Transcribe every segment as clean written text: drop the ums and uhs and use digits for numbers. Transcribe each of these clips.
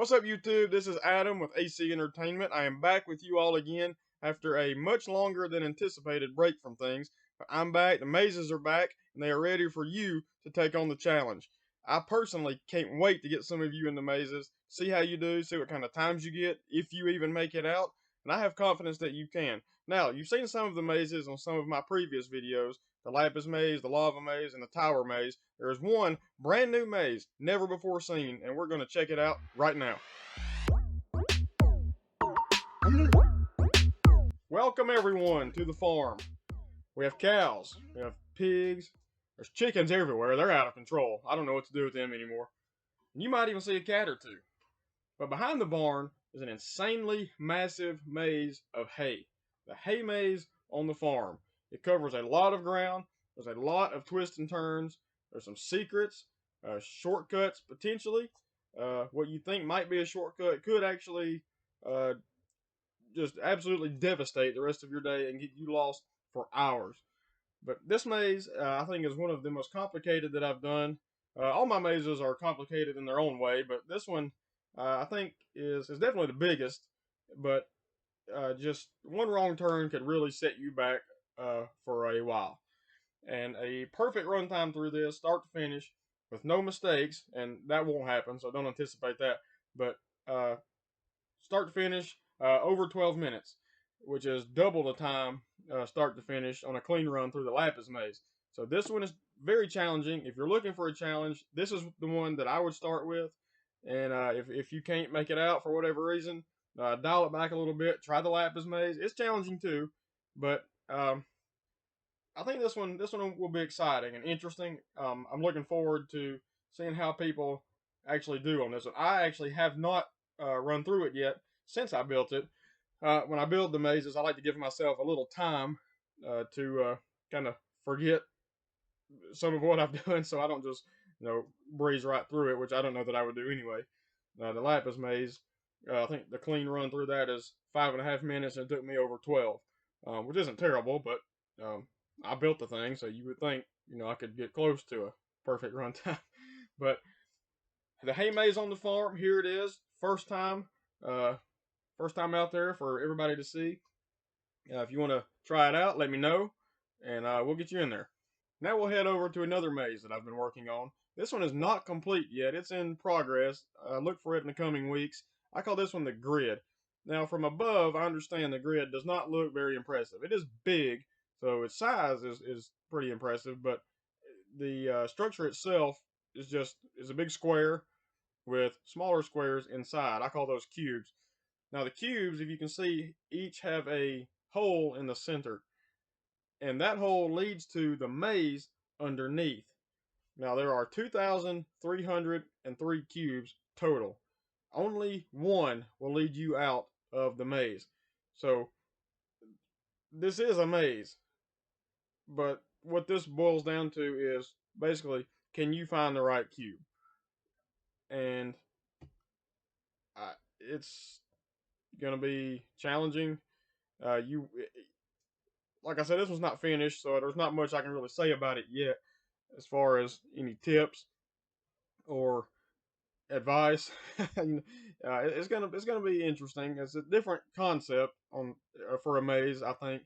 What's up, YouTube? This is Adam with AC Entertainment. I am back with you all again after a much longer than anticipated break from things. But I'm back, the mazes are back, and they are ready for you to take on the challenge. I personally can't wait to get some of you in the mazes, see how you do, see what kind of times you get, if you even make it out, and I have confidence that you can. Now, you've seen some of the mazes on some of my previous videos, the Lapis Maze, the Lava Maze, and the Tower Maze. There is one brand new maze, never before seen, and we're going to check it out right now. Welcome everyone to the farm. We have cows, we have pigs, there's chickens everywhere. They're out of control. I don't know what to do with them anymore. And you might even see a cat or two. But behind the barn is an insanely massive maze of hay. The hay maze on the farm. It covers a lot of ground. There's a lot of twists and turns. There's some secrets, shortcuts potentially. What you think might be a shortcut could actually uh, just absolutely devastate the rest of your day and get you lost for hours. But this maze, I think, is one of the most complicated that I've done. All my mazes are complicated in their own way, but this one, I think, is definitely the biggest. But just one wrong turn could really set you back for a while. And a perfect runtime through this, start to finish, with no mistakes, and that won't happen, so don't anticipate that. But uh, start to finish, over 12 minutes, which is double the time start to finish on a clean run through the Lapis Maze. So this one is very challenging. If you're looking for a challenge, this is the one that I would start with. And if you can't make it out for whatever reason, dial it back a little bit. Try the Lapis Maze. It's challenging too, but I think this one will be exciting and interesting. I'm looking forward to seeing how people actually do on this one. I actually have not run through it yet since I built it. When I build the mazes, I like to give myself a little time to kind of forget some of what I've done, so I don't just breeze right through it, which I don't know that I would do anyway. The Lapis Maze, I think the clean run through that is 5.5 minutes, and it took me over 12, which isn't terrible, but um, I built the thing, so you would think I could get close to a perfect run time. But the hay maze on the farm, here it is, uh, first time out there for everybody to see. If you want to try it out, let me know, and we'll get you in there. Now we'll head over to another maze that I've been working on. This one is not complete yet. It's in progress. Look for it in the coming weeks. I call this one the grid. Now from above, I understand the grid does not look very impressive. It is big, so its size is pretty impressive, but the structure itself is a big square with smaller squares inside. I call those cubes. Now the cubes, if you can see, each have a hole in the center, and that hole leads to the maze underneath. Now there are 2,303 cubes total. Only one will lead you out of the maze. So this is a maze, but what this boils down to is basically, can you find the right cube? And it's gonna be challenging. You Like I said, this one's not finished, so there's not much I can really say about it yet, as far as any tips or advice. It's gonna be interesting. It's a different concept on for a maze, I think.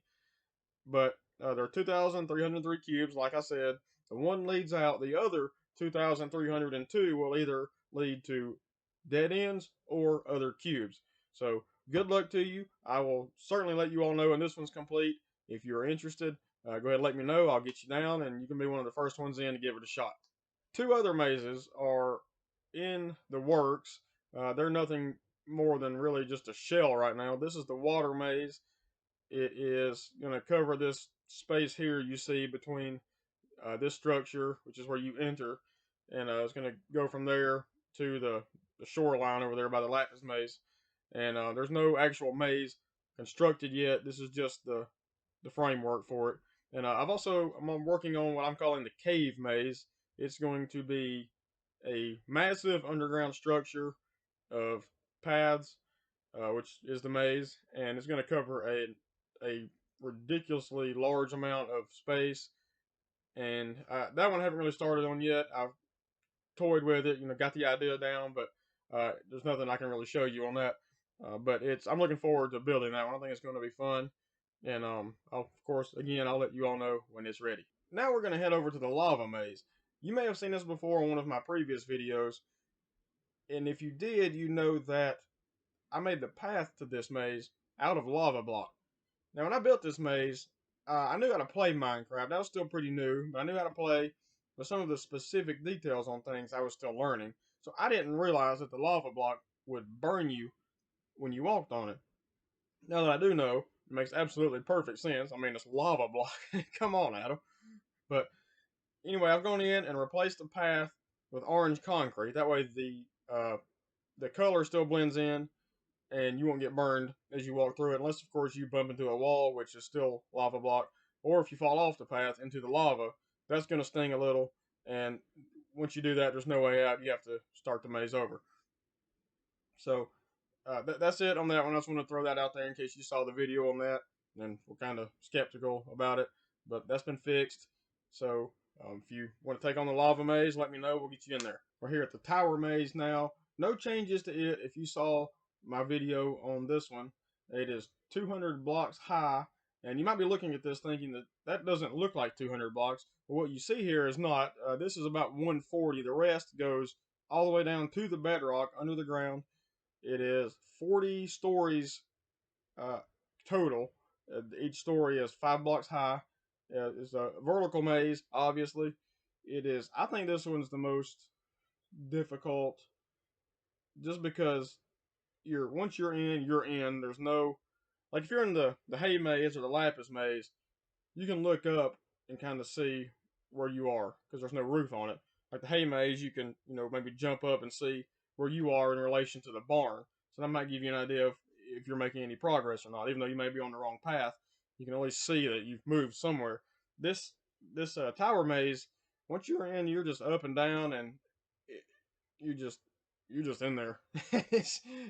But there are 2,303 cubes. Like I said, the one leads out. The other 2,302 will either lead to dead ends or other cubes. So good luck to you. I will certainly let you all know when this one's complete. If you're interested, go ahead and let me know. I'll get you down, and you can be one of the first ones in to give it a shot. Two other mazes are in the works. They're nothing more than really just a shell right now. This is the water maze. It is going to cover this space here you see between this structure, which is where you enter, and it's going to go from there to the shoreline over there by the Lapis Maze. And there's no actual maze constructed yet. This is just the framework for it. And I'm working on what I'm calling the cave maze. It's going to be a massive underground structure of paths, which is the maze, and it's going to cover a ridiculously large amount of space. And that one I haven't really started on yet. I've toyed with it, got the idea down, but There's nothing I can really show you on that, but I'm looking forward to building that one. I think it's going to be fun, and of course, again, I'll let you all know when it's ready. Now we're going to head over to the lava maze. You may have seen this before on one of my previous videos, and if you did, you know that I made the path to this maze out of lava block. Now, when I built this maze, I knew how to play Minecraft. I was still pretty new, but I knew how to play, but some of the specific details on things I was still learning. So I didn't realize that the lava block would burn you when you walked on it. Now that I do know, it makes absolutely perfect sense. I mean, it's lava block. Come on, Adam. But anyway, I've gone in and replaced the path with orange concrete. That way the color still blends in and you won't get burned as you walk through it, unless of course you bump into a wall, which is still lava block, or if you fall off the path into the lava, that's going to sting a little, and once you do that, there's no way out. You have to start the maze over. So that's it on that one. I just want to throw that out there in case you saw the video on that and were kind of skeptical about it, but that's been fixed. So if you want to take on the lava maze, let me know. We'll get you in there. We're here at the tower maze now. No changes to it. If you saw my video on this one, it is 200 blocks high, and you might be looking at this thinking that that doesn't look like 200 blocks, but what you see here is not. This is about 140. The rest goes all the way down to the bedrock under the ground. It is 40 stories total. Each story is 5 blocks high. It's a vertical maze, obviously. It is. I think this one's the most difficult, just because once you're in, you're in. There's no, like, if you're in the hay maze or the lapis maze, you can look up and kind of see where you are because there's no roof on it. Like the hay maze, you can maybe jump up and see where you are in relation to the barn. So that might give you an idea of if you're making any progress or not. Even though you may be on the wrong path, you can at least see that you've moved somewhere. This tower maze, once you're in, you're just up and down, and you just you're just in there.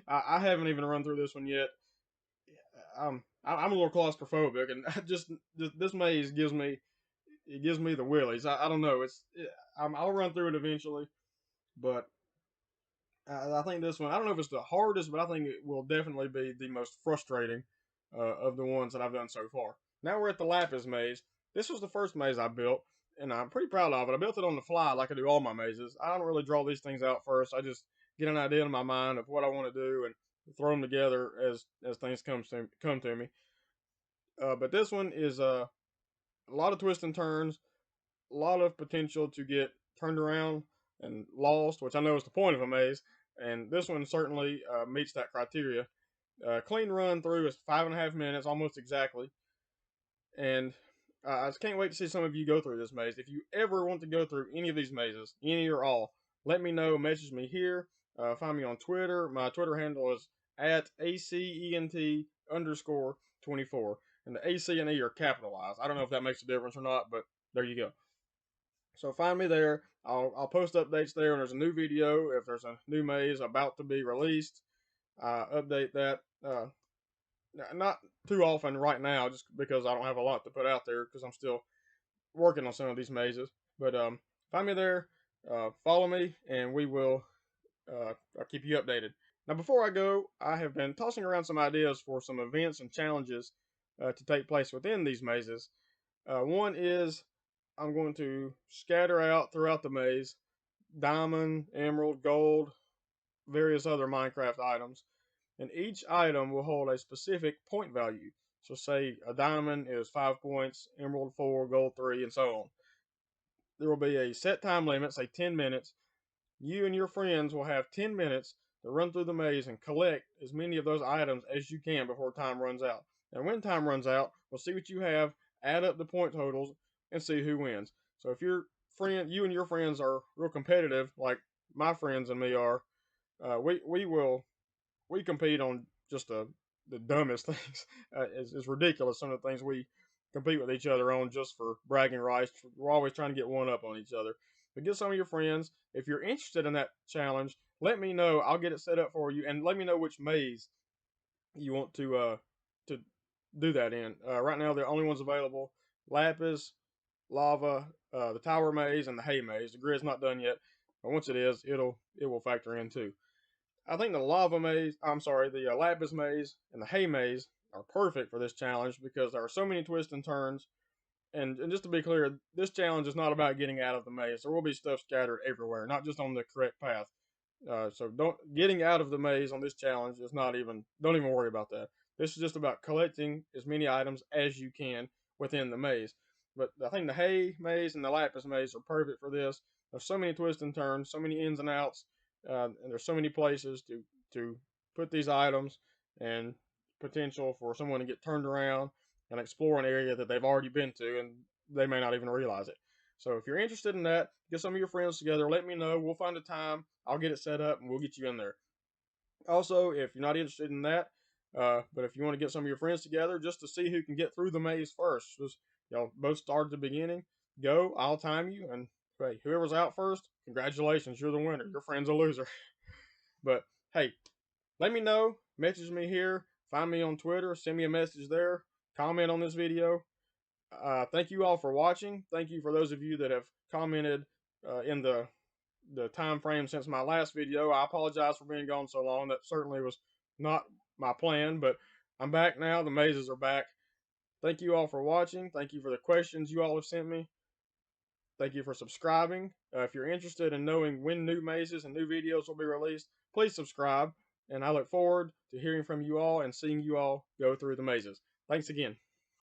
I haven't even run through this one yet. I'm a little claustrophobic, and this maze gives me the willies. I don't know. I'll run through it eventually, but I think this one, I don't know if it's the hardest, but I think it will definitely be the most frustrating of the ones that I've done so far. Now we're at the lapis maze. This was the first maze I built, and I'm pretty proud of it. I built it on the fly like I do all my mazes. I don't really draw these things out first. I just get an idea in my mind of what I want to do and throw them together as things come to me. But this one is a lot of twists and turns, a lot of potential to get turned around and lost, which I know is the point of a maze. And this one certainly meets that criteria. Clean run through is 5.5 minutes, almost exactly. And I just can't wait to see some of you go through this maze. If you ever want to go through any of these mazes, any or all, let me know. Message me here. Find me on Twitter. My Twitter handle is at ACENT_24. And the AC and E are capitalized. I don't know if that makes a difference or not, but there you go. So find me there. I'll post updates there when there's a new video. If there's a new maze about to be released, update that. Not too often right now, just because I don't have a lot to put out there because I'm still working on some of these mazes. But find me there, follow me, and we will I'll keep you updated. Now, before I go, I have been tossing around some ideas for some events and challenges to take place within these mazes. One is I'm going to scatter out throughout the maze diamond, emerald, gold, various other Minecraft items, and each item will hold a specific point value. So say a diamond is 5 points, emerald 4, gold 3, and so on. There will be a set time limit, say 10 minutes. You and your friends will have 10 minutes to run through the maze and collect as many of those items as you can before time runs out. And when time runs out, we'll see what you have, add up the point totals, and see who wins. So if you and your friends are real competitive, like my friends and me are, we compete on just the dumbest things. It's ridiculous some of the things we compete with each other on just for bragging rights. We're always trying to get one up on each other. But get some of your friends. If you're interested in that challenge, let me know. I'll get it set up for you, and let me know which maze you want to do that in. Right now, the only ones available: Lapis, Lava, the Tower Maze, and the Hay Maze. The grid's not done yet, but once it is, it will factor in too. I think the lava maze, I'm sorry, the lapis maze and the hay maze are perfect for this challenge because there are so many twists and turns. And just to be clear, this challenge is not about getting out of the maze. There will be stuff scattered everywhere, not just on the correct path. So don't getting out of the maze on this challenge is not even. Don't even worry about that. This is just about collecting as many items as you can within the maze. But I think the hay maze and the lapis maze are perfect for this. There's so many twists and turns, so many ins and outs, and there's so many places to put these items, and potential for someone to get turned around and explore an area that they've already been to, and they may not even realize it. So if you're interested in that, get some of your friends together. Let me know. We'll find a time. I'll get it set up, and we'll get you in there. Also, if you're not interested in that, but if you want to get some of your friends together just to see who can get through the maze first, just y'all both start at the beginning. Go. I'll time you, and hey, whoever's out first, congratulations, you're the winner. Your friend's a loser. But hey, let me know. Message me here. Find me on Twitter. Send me a message there. Comment on this video. Thank you all for watching. Thank you for those of you that have commented in the time frame since my last video. I apologize for being gone so long. That certainly was not my plan, but I'm back now. The mazes are back. Thank you all for watching. Thank you for the questions you all have sent me. Thank you for subscribing. If you're interested in knowing when new mazes and new videos will be released, please subscribe. And I look forward to hearing from you all and seeing you all go through the mazes. Thanks again.